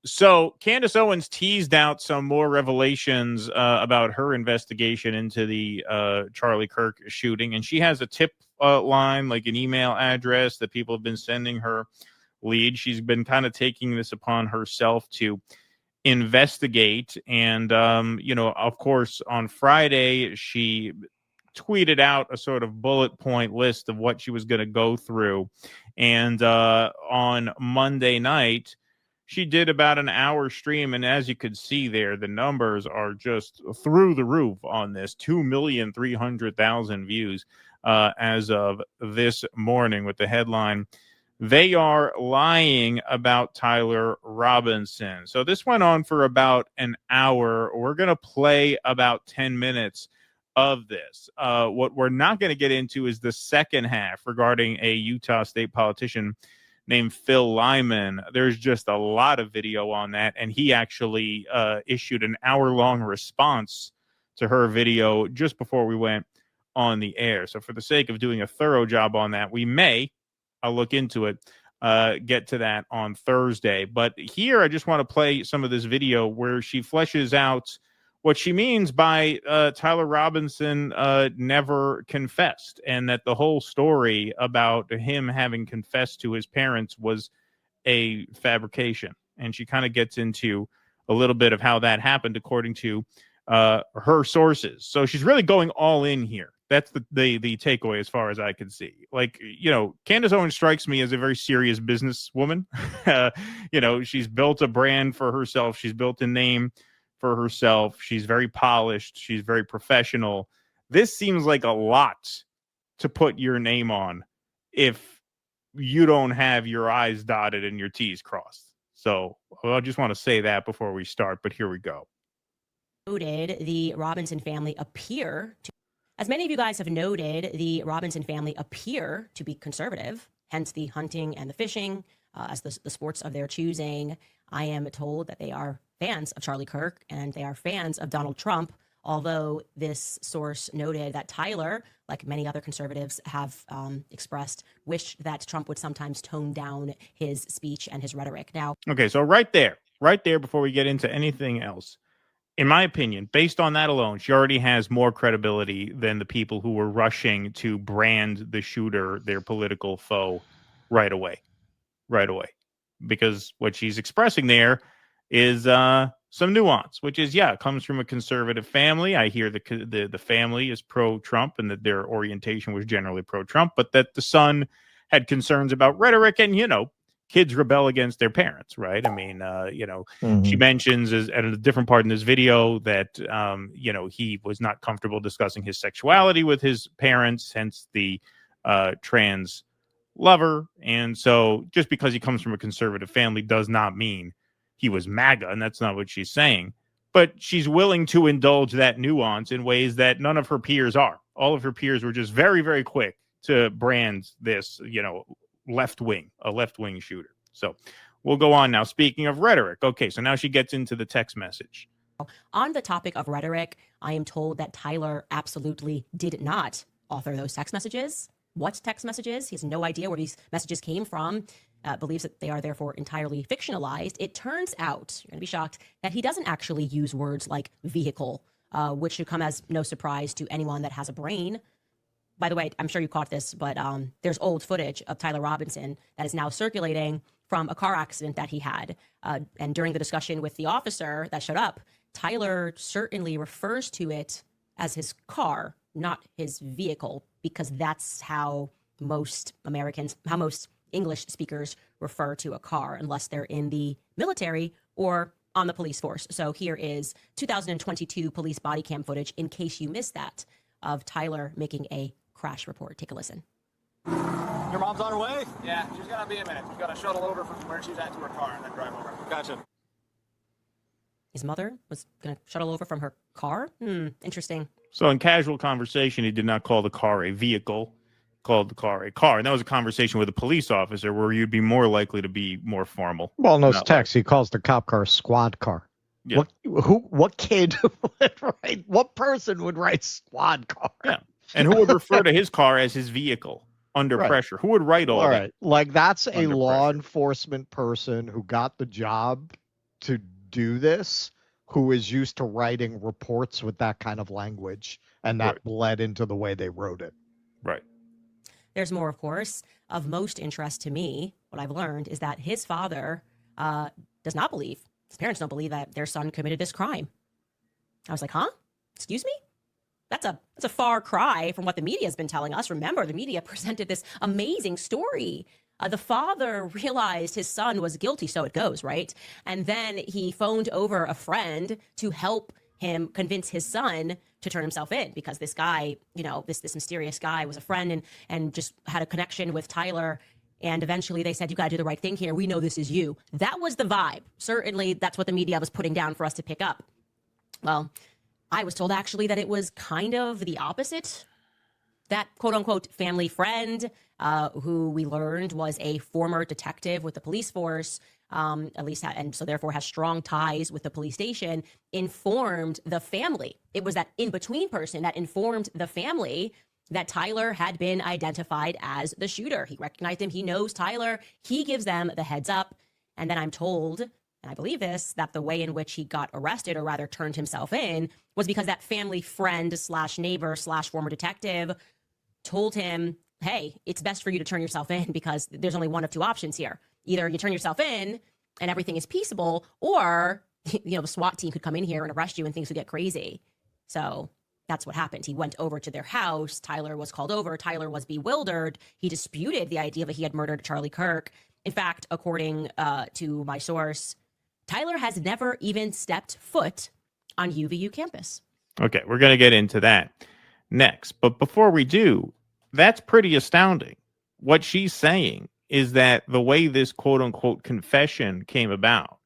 So Candace Owens teased out some more revelations about her investigation into the Charlie Kirk shooting, and she has a tip line, like an email address that people have been sending her lead. She's been kind of taking this upon herself to investigate, and of course, on Friday she tweeted out a sort of bullet point list of what she was going to go through, and on Monday night she did about an hour stream, and as you could see there, the numbers are just through the roof on this. 2,300,000 views as of this morning, with the headline, "They are lying about Tyler Robinson." So this went on for about an hour. We're going to play about 10 minutes of this. What we're not going to get into is the second half regarding a Utah State politician named Phil Lyman. There's just a lot of video on that, and he actually issued an hour-long response to her video just before we went on the air. So for the sake of doing a thorough job on that, I'll look into it, get to that on Thursday. But here I just want to play some of this video where she fleshes out what she means by Tyler Robinson never confessed, and that the whole story about him having confessed to his parents was a fabrication. And she kind of gets into a little bit of how that happened according to her sources. So she's really going all in here. That's the takeaway as far as I can see. Like, Candace Owens strikes me as a very serious businesswoman. She's built a brand for herself. She's built a name for herself. She's very polished. She's very professional. This seems like a lot to put your name on if you don't have your I's dotted and your T's crossed. So I just want to say that before we start, but here we go. The Robinson family appear to, as many of you guys have noted, the Robinson family appear to be conservative, hence the hunting and the fishing as the sports of their choosing. I am told that they are fans of Charlie Kirk and they are fans of Donald Trump, although this source noted that Tyler, like many other conservatives have expressed, wished that Trump would sometimes tone down his speech and his rhetoric. Now, okay, so right there, before we get into anything else, in my opinion, based on that alone, she already has more credibility than the people who were rushing to brand the shooter their political foe right away. Because what she's expressing there is some nuance, which is, it comes from a conservative family. I hear the family is pro-Trump and that their orientation was generally pro-Trump, but that the son had concerns about rhetoric and, kids rebel against their parents, right? I mean, she mentions at a different part in this video that, he was not comfortable discussing his sexuality with his parents, hence the trans lover. And so just because he comes from a conservative family does not mean he was MAGA, and that's not what she's saying. But she's willing to indulge that nuance in ways that none of her peers are. All of her peers were just very, very quick to brand this, a left wing shooter. So we'll go on now. Speaking of rhetoric, okay, so now she gets into the text message. On the topic of rhetoric, I am told that Tyler absolutely did not author those text messages. What text messages? He has no idea where these messages came from, believes that they are therefore entirely fictionalized. It turns out, you're going to be shocked, that he doesn't actually use words like vehicle, which should come as no surprise to anyone that has a brain. By the way, I'm sure you caught this, but there's old footage of Tyler Robinson that is now circulating from a car accident that he had. And during the discussion with the officer that showed up, Tyler certainly refers to it as his car, not his vehicle, because that's how most English speakers refer to a car, unless they're in the military or on the police force. So here is 2022 police body cam footage, in case you missed that, of Tyler making a crash report. Take a listen. Your mom's on her way? Yeah, she's gonna be a minute. She's gotta shuttle over from where she's at to her car and then drive over. Gotcha. His mother was going to shuttle over from her car? Interesting. So in casual conversation, he did not call the car a vehicle, called the car a car. And that was a conversation with a police officer where you'd be more likely to be more formal. Well, in those texts, he calls the cop car a squad car. Yeah. What kid would write, what person would write squad car? Yeah. And who would refer to his car as his vehicle under pressure? Who would write all that? Like, that's a law pressure? enforcement person who got the job to do this who is used to writing reports with that kind of language, and that Right. bled into the way they wrote it. Right. There's more, of course. Of most interest to me, what I've learned is that his father does not believe, his parents don't believe that their son committed this crime. I was like, huh? Excuse me? That's a far cry from what the media has been telling us. Remember, the media presented this amazing story. The father realized his son was guilty, so it goes, right? And then he phoned over a friend to help him convince his son to turn himself in, because this guy, this mysterious guy was a friend and just had a connection with Tyler. And eventually they said, you got to do the right thing here. We know this is you. That was the vibe. Certainly that's what the media was putting down for us to pick up. Well, I was told actually that it was kind of the opposite. That quote unquote family friend, who we learned was a former detective with the police force, at least, and so therefore has strong ties with the police station, informed the family. It was that in-between person that informed the family that Tyler had been identified as the shooter. He recognized him. He knows Tyler. He gives them the heads up. And then I'm told, and I believe this, that the way in which he got arrested, or rather turned himself in, was because that family friend / neighbor / former detective told him, hey, it's best for you to turn yourself in because there's only one of two options here. Either you turn yourself in and everything is peaceable, or, the SWAT team could come in here and arrest you and things would get crazy. So that's what happened. He went over to their house. Tyler was called over. Tyler was bewildered. He disputed the idea that he had murdered Charlie Kirk. In fact, according to my source, Tyler has never even stepped foot on UVU campus. Okay, we're going to get into that next. But before we do, that's pretty astounding. What she's saying is that the way this quote unquote confession came about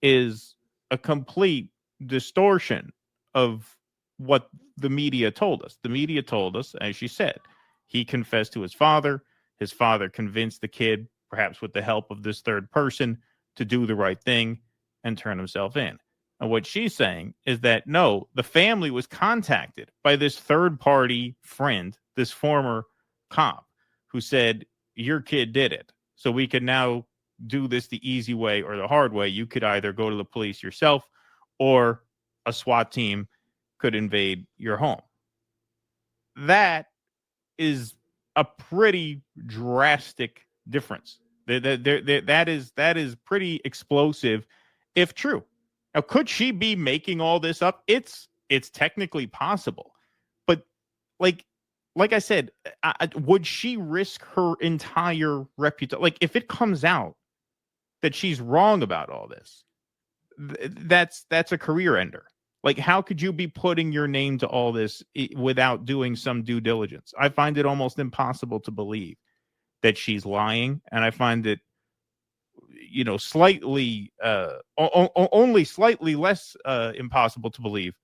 is a complete distortion of what the media told us. The media told us, as she said, he confessed to his father. His father convinced the kid, perhaps with the help of this third person, to do the right thing and turn himself in. And what she's saying is that, no, the family was contacted by this third party friend, this former cop, who said, your kid did it. So we can now do this the easy way or the hard way. You could either go to the police yourself, or a SWAT team could invade your home. That is a pretty drastic difference. That is pretty explosive if true. Now, could she be making all this up? It's technically possible, but like I said, would she risk her entire reputation? Like, if it comes out that she's wrong about all this, that's a career ender. Like, how could you be putting your name to all this without doing some due diligence? I find it almost impossible to believe that she's lying, and I find it, slightly, only slightly less impossible to believe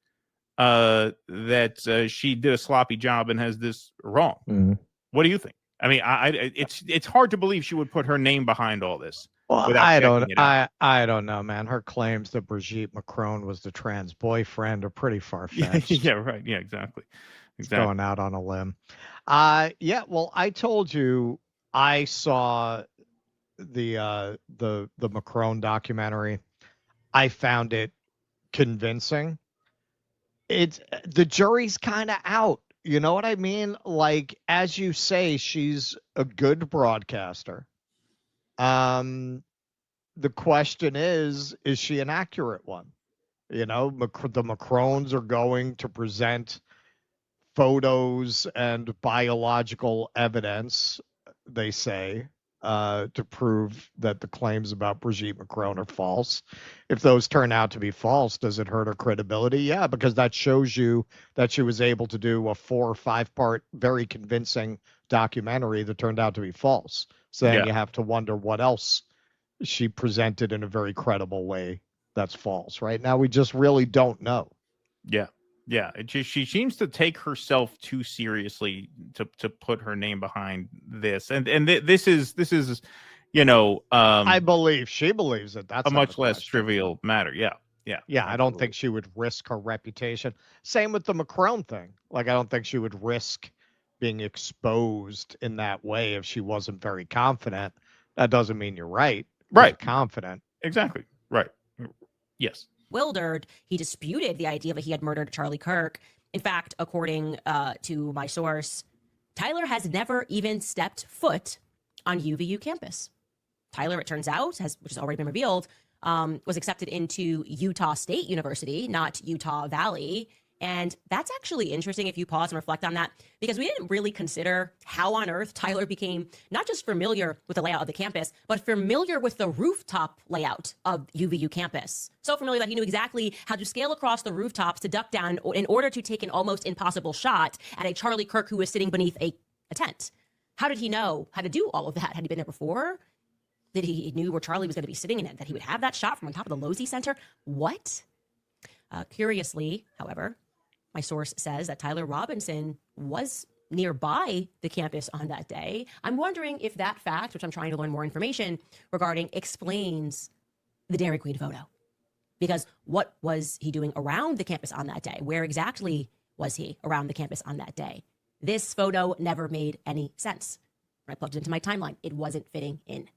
that she did a sloppy job and has this wrong. Mm-hmm. What do you think? I mean, it's hard to believe she would put her name behind all this. Well, without I checking don't, it out. I don't know, man. Her claims that Brigitte Macron was the trans boyfriend are pretty far-fetched. Yeah, right. Yeah, exactly. It's going out on a limb. Yeah. Well, I told you I saw the Macron documentary. I found it convincing. It's the jury's kind of out. You know what I mean? Like, as you say, she's a good broadcaster. The question is she an accurate one? The Macrons are going to present photos and biological evidence, they say, to prove that the claims about Brigitte Macron are false. If those turn out to be false, does it hurt her credibility? Yeah, because that shows you that she was able to do a 4 or 5 part, very convincing documentary that turned out to be false. So then you have to wonder what else she presented in a very credible way that's false. Right now, we just really don't know. Yeah. She seems to take herself too seriously to put her name behind this, and this is I believe she believes it. That's a much less trivial matter. Yeah. I don't think she would risk her reputation. Same with the Macron thing. Like, I don't think she would risk being exposed in that way if she wasn't very confident. That doesn't mean you're right. Right. Confident. Exactly. Right. Yes. Wildered, he disputed the idea that he had murdered Charlie Kirk. In fact, according to my source, Tyler has never even stepped foot on UVU campus. Tyler, it turns out, which has already been revealed, was accepted into Utah State University, not Utah Valley. And that's actually interesting if you pause and reflect on that, because we didn't really consider how on earth Tyler became not just familiar with the layout of the campus, but familiar with the rooftop layout of UVU campus. So familiar that he knew exactly how to scale across the rooftops to duck down in order to take an almost impossible shot at a Charlie Kirk who was sitting beneath a tent. How did he know how to do all of that? Had he been there before? Did he knew where Charlie was going to be sitting in it, that he would have that shot from on top of the Losey Center? What? Curiously, however, my source says that Tyler Robinson was nearby the campus on that day. I'm wondering if that fact, which I'm trying to learn more information regarding, explains the Dairy Queen photo. Because what was he doing around the campus on that day? Where exactly was he around the campus on that day? This photo never made any sense. When I plugged it into my timeline, it wasn't fitting in.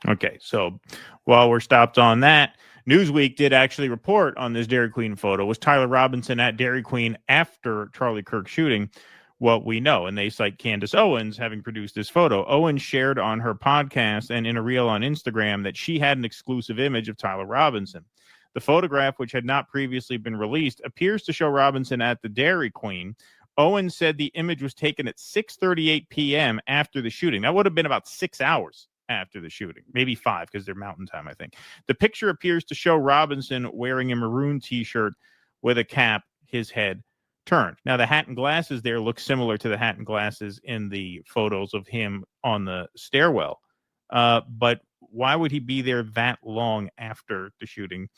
Okay, so while we're stopped on that, Newsweek did actually report on this Dairy Queen photo. Was Tyler Robinson at Dairy Queen after Charlie Kirk shooting? What we know, and they cite Candace Owens having produced this photo. Owens shared on her podcast and in a reel on Instagram that she had an exclusive image of Tyler Robinson. The photograph, which had not previously been released, appears to show Robinson at the Dairy Queen. Owens said the image was taken at 6:38 p.m. after the shooting. That would have been about 6 hours after the shooting, maybe 5 because they're mountain time, I think. The picture appears to show Robinson wearing a maroon t-shirt with a cap, his head turned. Now, the hat and glasses there look similar to the hat and glasses in the photos of him on the stairwell. But why would he be there that long after the shooting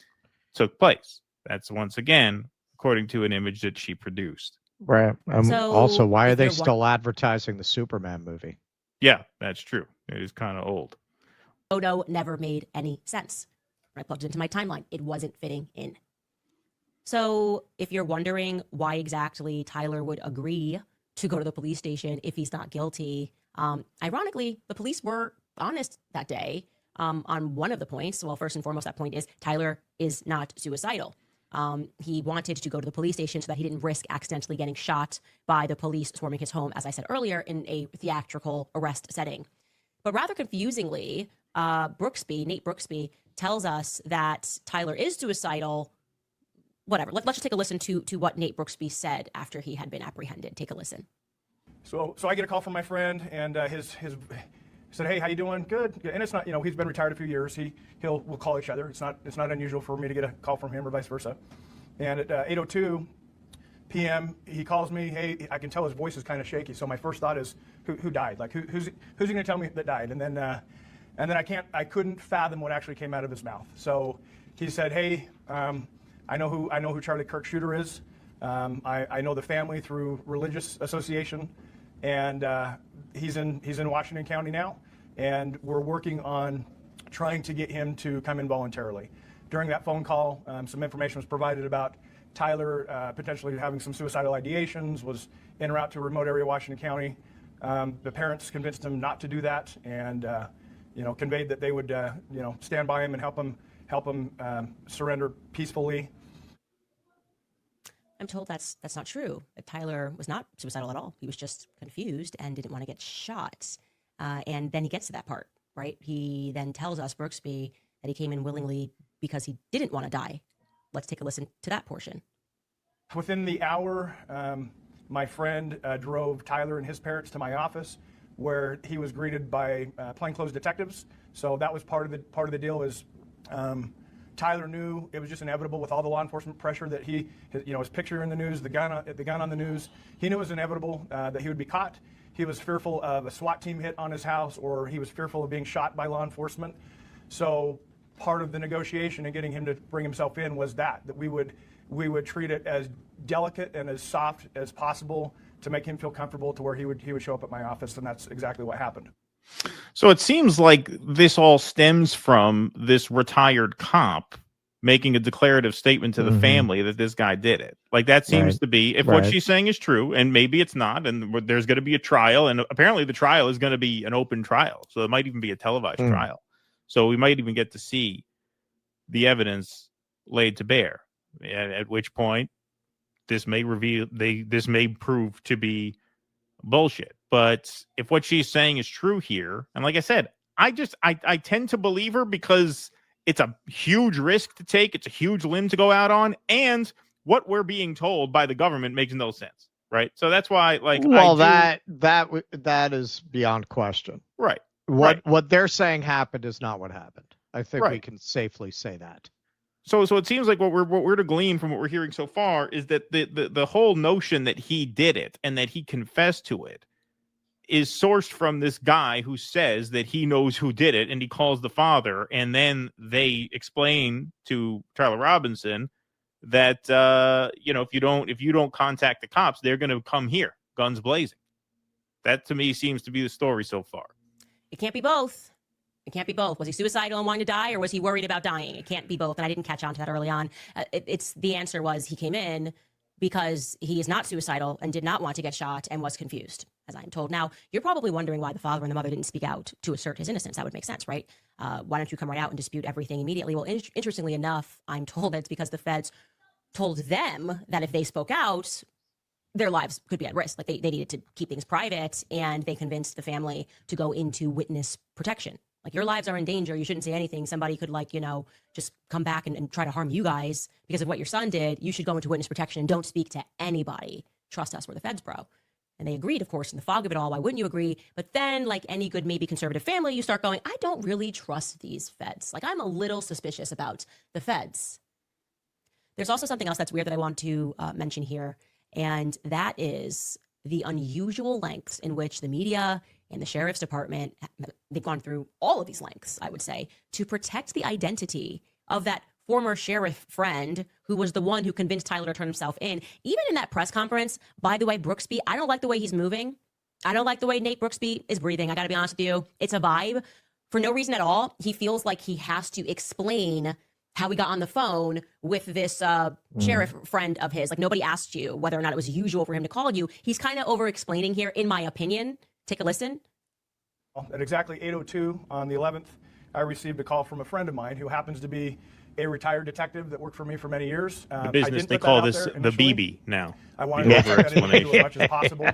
took place? That's, once again, according to an image that she produced. Right. So, also, why are if they you're still advertising the Superman movie? Yeah, that's true. It is kind of old. Photo never made any sense. When I plugged it into my timeline, it wasn't fitting in. So if you're wondering why exactly Tyler would agree to go to the police station if he's not guilty, ironically, the police were honest that day on one of the points. Well, first and foremost, that point is Tyler is not suicidal. He wanted to go to the police station so that he didn't risk accidentally getting shot by the police swarming his home, as I said earlier, in a theatrical arrest setting. But rather confusingly, Nate Brooksby, tells us that Tyler is suicidal. Whatever. Let's just take a listen to what Nate Brooksby said after he had been apprehended. Take a listen. So I get a call from my friend, and his said, "Hey, how you doing?" Good. And it's not, he's been retired a few years. We'll call each other. It's not unusual for me to get a call from him or vice versa. And at 8:02 p.m. he calls me. Hey, I can tell his voice is kind of shaky. So my first thought is, who died? Like who's he going to tell me that died? And then I couldn't fathom what actually came out of his mouth. So he said, "Hey, I know who Charlie Kirk shooter is. I know the family through religious association, and he's in Washington County now, and we're working on trying to get him to come in voluntarily." During that phone call, some information was provided about Tyler potentially having some suicidal ideations, was en route to a remote area of Washington County. The parents convinced him not to do that, and conveyed that they would stand by him and help him surrender peacefully. I'm told that's not true. That Tyler was not suicidal at all. He was just confused and didn't want to get shot. And then he gets to that part, right? He then tells us, Brooksby, that he came in willingly because he didn't want to die. Let's take a listen to that portion. Within the hour, my friend drove Tyler and his parents to my office, where he was greeted by plainclothes detectives. So that was part of the deal. Is Tyler knew it was just inevitable with all the law enforcement pressure that his picture in the news, the gun on the news. He knew it was inevitable that he would be caught. He was fearful of a SWAT team hit on his house, or he was fearful of being shot by law enforcement. So part of the negotiation and getting him to bring himself in was that we would treat it as delicate and as soft as possible to make him feel comfortable to where he would show up at my office, and that's exactly what happened. So it seems like this all stems from this retired cop making a declarative statement to the family that this guy did it. Like that seems to be, if what she's saying is true, and maybe it's not, and there's going to be a trial, and apparently the trial is going to be an open trial. So it might even be a televised trial. So we might even get to see the evidence laid to bear, at which point this may prove to be bullshit. But if what she's saying is true here, and like I said, I tend to believe her because it's a huge risk to take. It's a huge limb to go out on. And what we're being told by the government makes no sense. Right. So that's why, like, that is beyond question. Right. What they're saying happened is not what happened. I think we can safely say that. So it seems like what we're to glean from what we're hearing so far is that the whole notion that he did it and that he confessed to it is sourced from this guy who says that he knows who did it, and he calls the father, and then they explain to Tyler Robinson that if you don't contact the cops, they're going to come here, guns blazing. That to me seems to be the story so far. It can't be both. It can't be both. Was he suicidal and wanting to die, or was he worried about dying? It can't be both. And I didn't catch on to that early on. The answer was he came in because he is not suicidal and did not want to get shot and was confused, as I am told. Now, you're probably wondering why the father and the mother didn't speak out to assert his innocence. That would make sense, right? Why don't you come right out and dispute everything immediately? Well, interestingly enough, I'm told that it's because the feds told them that if they spoke out, their lives could be at risk. Like they needed to keep things private, and they convinced the family to go into witness protection. Like, your lives are in danger. You shouldn't say anything. Somebody could, just come back and try to harm you guys because of what your son did. You should go into witness protection and don't speak to anybody. Trust us, we're the feds, bro. And they agreed, of course, in the fog of it all. Why wouldn't you agree? But then, like any good, maybe conservative family, you start going, I don't really trust these feds. Like, I'm a little suspicious about the feds. There's also something else that's weird that I want to mention here, and that is the unusual lengths in which the media and the sheriff's department, they've gone through all of these lengths, I would say, to protect the identity of that former sheriff friend who was the one who convinced Tyler to turn himself in. Even in that press conference, by the way, Brooksby, I don't like the way he's moving. I don't like the way Nate Brooksby is breathing. I got to be honest with you. It's a vibe. For no reason at all, he feels like he has to explain how he got on the phone with this sheriff friend of his. Like, nobody asked you whether or not it was usual for him to call you. He's kind of over-explaining here, in my opinion. Take a listen. At exactly 8:02 on the 11th, I received a call from a friend of mine who happens to be a retired detective that worked for me for many years. The business, they call this the BB now. I wanted to try to do as much as possible.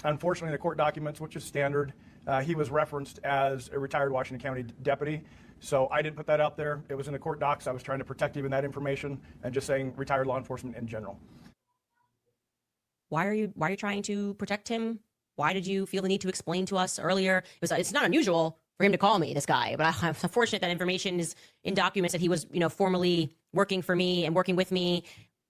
Unfortunately, in the court documents, which is standard, he was referenced as a retired Washington County deputy. So I didn't put that out there. It was in the court docs. I was trying to protect even that information and just saying retired law enforcement in general. Why are you trying to protect him? Why did you feel the need to explain to us earlier? It's not unusual for him to call me, this guy, but I'm fortunate that information is in documents that he was, formally working for me and working with me.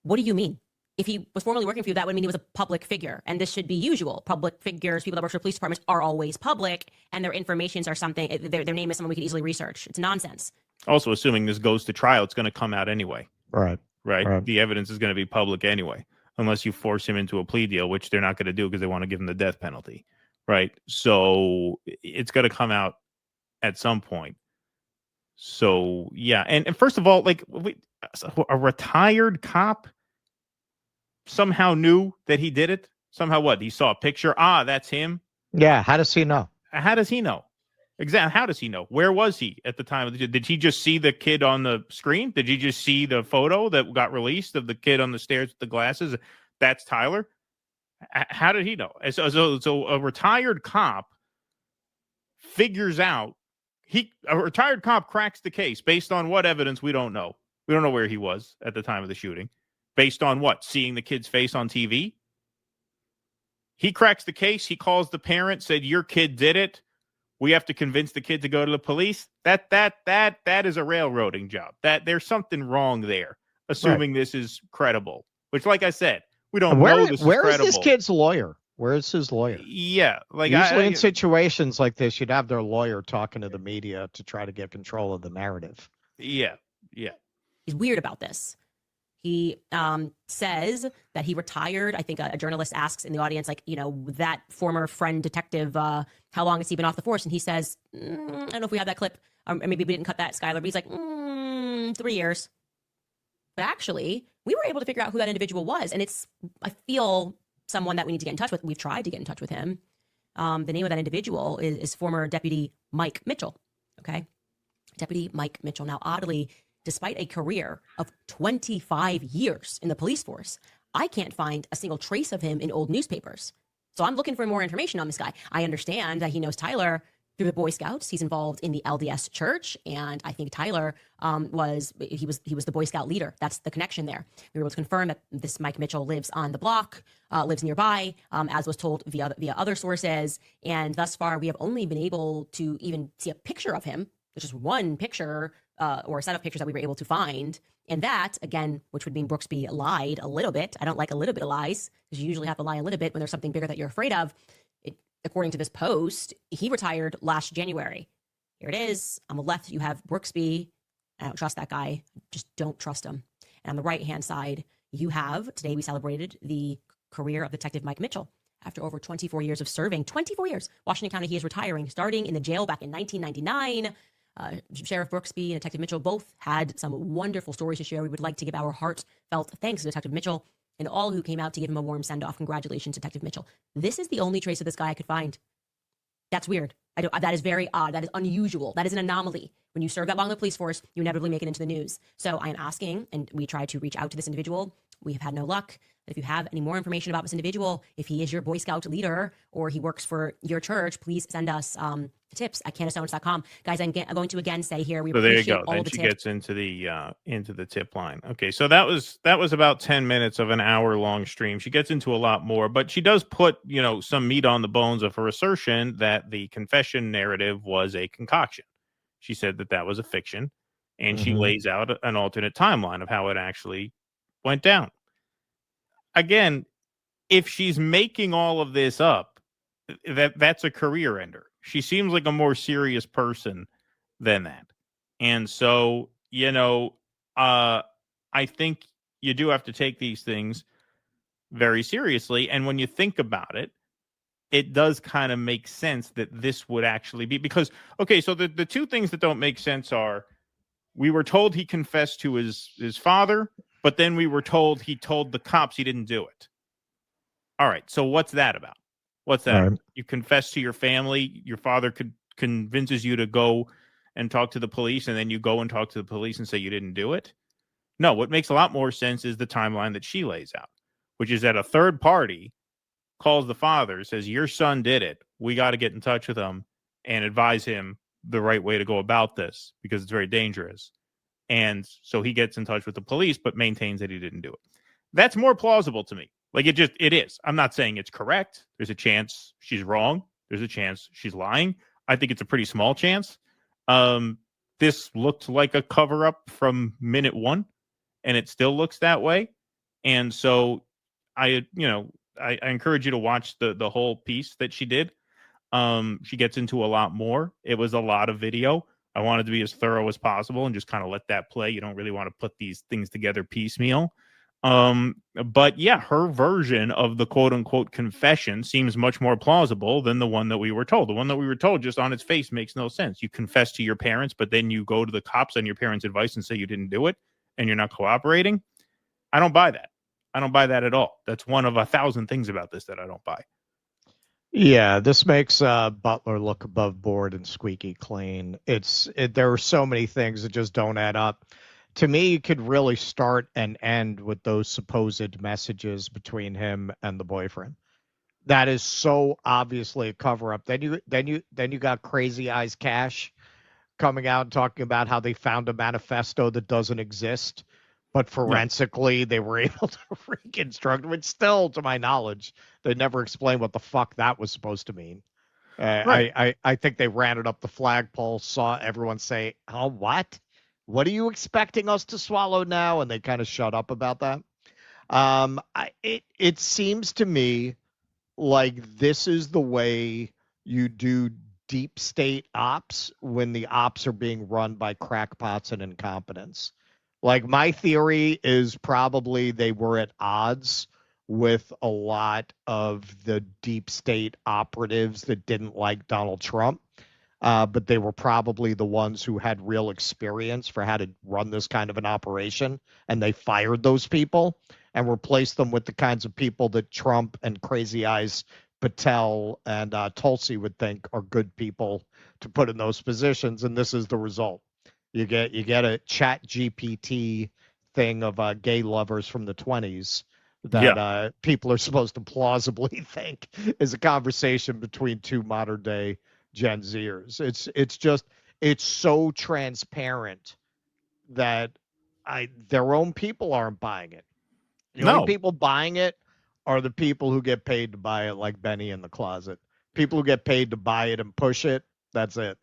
What do you mean? If he was formally working for you, that would mean he was a public figure, and this should be usual. Public figures, people that work for police departments, are always public, and their informations are something, their name is someone we could easily research. It's nonsense. Also, assuming this goes to trial, it's going to come out anyway. Right. The evidence is going to be public anyway, unless you force him into a plea deal, which they're not going to do because they want to give him the death penalty. Right. So it's going to come out at some point. So, yeah. And first of all, like, a retired cop somehow knew that he did it. Somehow what? He saw a picture. That's him. Yeah. How does he know? How does he know? Exactly. How does he know? Where was he at the time? Did he just see the kid on the screen? Did he just see the photo that got released of the kid on the stairs with the glasses? That's Tyler. How did he know? So a retired cop figures out a retired cop cracks the case based on what evidence? We don't know. We don't know where he was at the time of the shooting. Based on what? Seeing the kid's face on TV? He cracks the case. He calls the parent, said, your kid did it. We have to convince the kid to go to the police. That is a railroading job. That there's something wrong there, assuming this is credible. Which, like I said, we don't know this is credible. Where is this kid's lawyer? Where is his lawyer? Yeah. Like, usually in situations like this, you'd have their lawyer talking to the media to try to get control of the narrative. Yeah. He's weird about this. He says that he retired. I think a journalist asks in the audience, like, that former friend detective, how long has he been off the force? And he says, I don't know if we have that clip, or maybe we didn't cut that, Skylar, but he's like, 3 years. But actually, we were able to figure out who that individual was. And I feel, someone that we need to get in touch with. We've tried to get in touch with him. The name of that individual is former Deputy Mike Mitchell. Okay. Deputy Mike Mitchell. Now, oddly, despite a career of 25 years in the police force, I can't find a single trace of him in old newspapers. So I'm looking for more information on this guy. I understand that he knows Tyler through the Boy Scouts. He's involved in the LDS Church, and I think Tyler was the Boy Scout leader. That's the connection there. We were able to confirm that this Mike Mitchell lives on the block, lives nearby, as was told via other sources. And thus far, we have only been able to even see a picture of him. There's just one picture or a set of pictures that we were able to find. And that, again, which would mean Brooksby lied a little bit. I don't like a little bit of lies, because you usually have to lie a little bit when there's something bigger that you're afraid of. According to this post, he retired last January. Here it is. On the left, you have Brooksby. I don't trust that guy. Just don't trust him. And on the right-hand side, you have, today we celebrated the career of Detective Mike Mitchell. After over 24 years of serving, 24 years, Washington County, he is retiring, starting in the jail back in 1999. Sheriff Brooksby and Detective Mitchell both had some wonderful stories to share. We would like to give our heartfelt thanks to Detective Mitchell and all who came out to give him a warm send-off. Congratulations, Detective Mitchell. This is the only trace of this guy I could find. That's weird. That is very odd. That is unusual. That is an anomaly. When you serve that long in the police force, you inevitably make it into the news. So I am asking, and we tried to reach out to this individual. We have had no luck. If you have any more information about this individual, if he is your Boy Scout leader or he works for your church, please send us tips at CandaceOwens.com. Guys, I'm going to again say here, we appreciate there you go. all Then the she tips. gets into the tip line. Okay, so that was about 10 minutes of an hour-long stream. She gets into a lot more, but she does put, some meat on the bones of her assertion that the confession narrative was a concoction. She said that was a fiction, and she lays out an alternate timeline of how it actually went down. Again, if she's making all of this up, that's a career ender. She seems like a more serious person than that. And so, I think you do have to take these things very seriously. And when you think about it, it does kind of make sense that this would actually be because, okay, so the two things that don't make sense are we were told he confessed to his father, but then we were told he told the cops he didn't do it. All right, so what's that about? What's that? Right. You confess to your family, your father convinces you to go and talk to the police, and then you go and talk to the police and say you didn't do it? No, what makes a lot more sense is the timeline that she lays out, which is that a third party calls the father, says, your son did it. We got to get in touch with him and advise him the right way to go about this because it's very dangerous. And so he gets in touch with the police, but maintains that he didn't do it. That's more plausible to me. Like it is. I'm not saying it's correct. There's a chance she's wrong. There's a chance she's lying. I think it's a pretty small chance. This looked like a cover up from minute one, and it still looks that way. And so I encourage you to watch the whole piece that she did. She gets into a lot more. It was a lot of video. I wanted to be as thorough as possible and just kind of let that play. You don't really want to put these things together piecemeal. But yeah, her version of the quote unquote confession seems much more plausible than the one that we were told. The one that we were told just on its face makes no sense. You confess to your parents, but then you go to the cops on your parents' advice and say you didn't do it and you're not cooperating. I don't buy that. I don't buy that at all. That's one of 1,000 things about this that I don't buy. Yeah, this makes Butler look above board and squeaky clean. There are so many things that just don't add up. To me, you could really start and end with those supposed messages between him and the boyfriend. That is so obviously a cover up. Then you got Crazy Eyes Cash coming out and talking about how they found a manifesto that doesn't exist, but forensically they were able to reconstruct, which still, to my knowledge, they never explained what the fuck that was supposed to mean. Right. I think they ran it up the flagpole, saw everyone say, "Oh, what? What are you expecting us to swallow now?" And they kind of shut up about that. It seems to me like this is the way you do deep state ops when the ops are being run by crackpots and incompetents. Like, my theory is probably they were at odds with a lot of the deep state operatives that didn't like Donald Trump. But they were probably the ones who had real experience for how to run this kind of an operation. And they fired those people and replaced them with the kinds of people that Trump and Crazy Eyes Patel and Tulsi would think are good people to put in those positions. And this is the result. You get a chat GPT thing of gay lovers from the 20s that people are supposed to plausibly think is a conversation between two modern day Gen Zers. It's so transparent that their own people aren't buying it. The only No. people buying it are the people who get paid to buy it, like Benny in the closet. People who get paid to buy it and push it, that's it.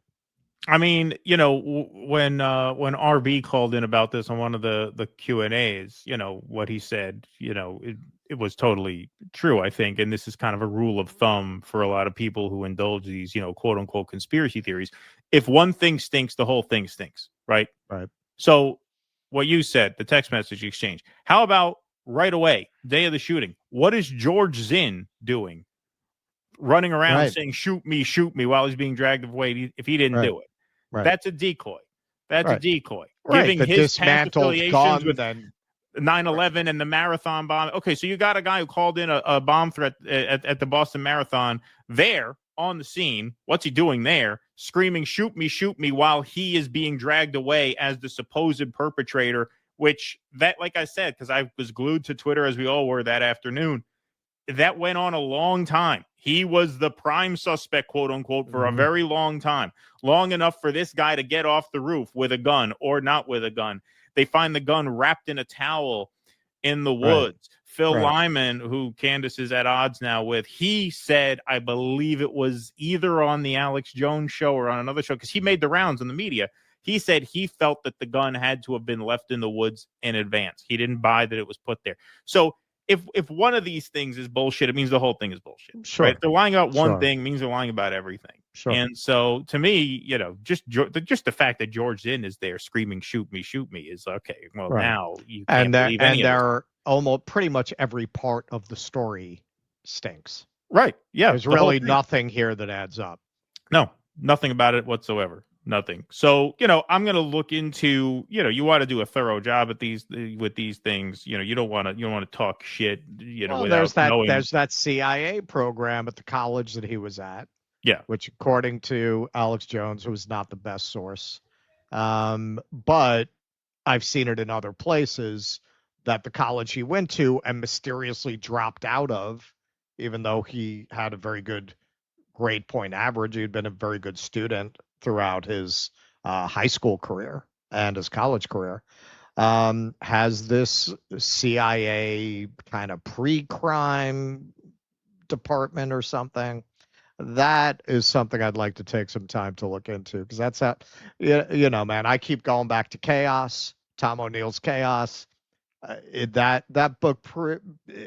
I mean, you know, when RB called in about this on one of the Q&As, you know, what he said, you know, it was totally true, I think. And this is kind of a rule of thumb for a lot of people who indulge these, you know, quote unquote conspiracy theories. If one thing stinks, the whole thing stinks, right? Right. So what you said, the text message exchange. How about right away, day of the shooting? What is George Zinn doing? Running around saying, shoot me while he's being dragged away if he didn't do it. Right. That's a decoy. That's a decoy. Right. Giving The his past dismantled affiliations gun, with then 9/11 and the marathon bomb. Okay, so you got a guy who called in a bomb threat at the Boston Marathon there on the scene. What's he doing there? Screaming, shoot me, while he is being dragged away as the supposed perpetrator, which that, like I said, because I was glued to Twitter as we all were that afternoon, that went on a long time. He was the prime suspect, quote unquote, for a very long time, long enough for this guy to get off the roof with a gun or not with a gun. They find the gun wrapped in a towel in the woods. Phil Lyman, who Candace is at odds now with, he said, I believe it was either on the Alex Jones show or on another show, because he made the rounds in the media. He said he felt that the gun had to have been left in the woods in advance. He didn't buy that it was put there. So if one of these things is bullshit, it means the whole thing is bullshit. Sure. Right? If they're lying about one thing, means they're lying about everything. Sure. And so, to me, you know, just the fact that George Zinn is there screaming "shoot me" is okay. Well, now you can't believe any of it. Almost pretty much every part of the story stinks. Right? Yeah. There's really nothing here that adds up. No, nothing about it whatsoever. Nothing. So, you know, I'm going to look into, you know, you want to do a thorough job at with these things. You know, you don't want to talk shit, you know, without knowing. There's that CIA program at the college that he was at. Yeah. Which, according to Alex Jones, was not the best source. But I've seen it in other places that the college he went to and mysteriously dropped out of, even though he had a very good grade point average. He'd been a very good student throughout his high school career and his college career, has this CIA kind of pre-crime department or something. That is something I'd like to take some time to look into, because that's how, you know, man, I keep going back to Chaos, Tom O'Neill's Chaos. That book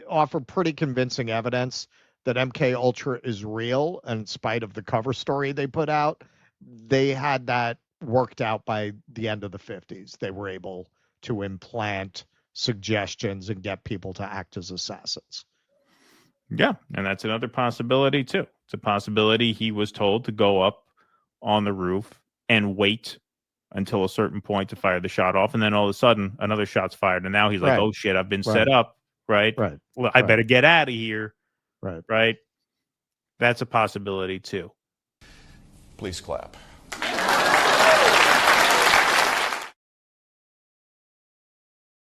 offered pretty convincing evidence that MK Ultra is real, and in spite of the cover story they put out, they had that worked out by the end of the 50s. They were able to implant suggestions and get people to act as assassins. Yeah, and that's another possibility too. It's a possibility he was told to go up on the roof and wait until a certain point to fire the shot off, and then all of a sudden another shot's fired, and now he's like, oh shit, I've been set up, right? Well, I better get out of here. Right. That's a possibility too. Please clap.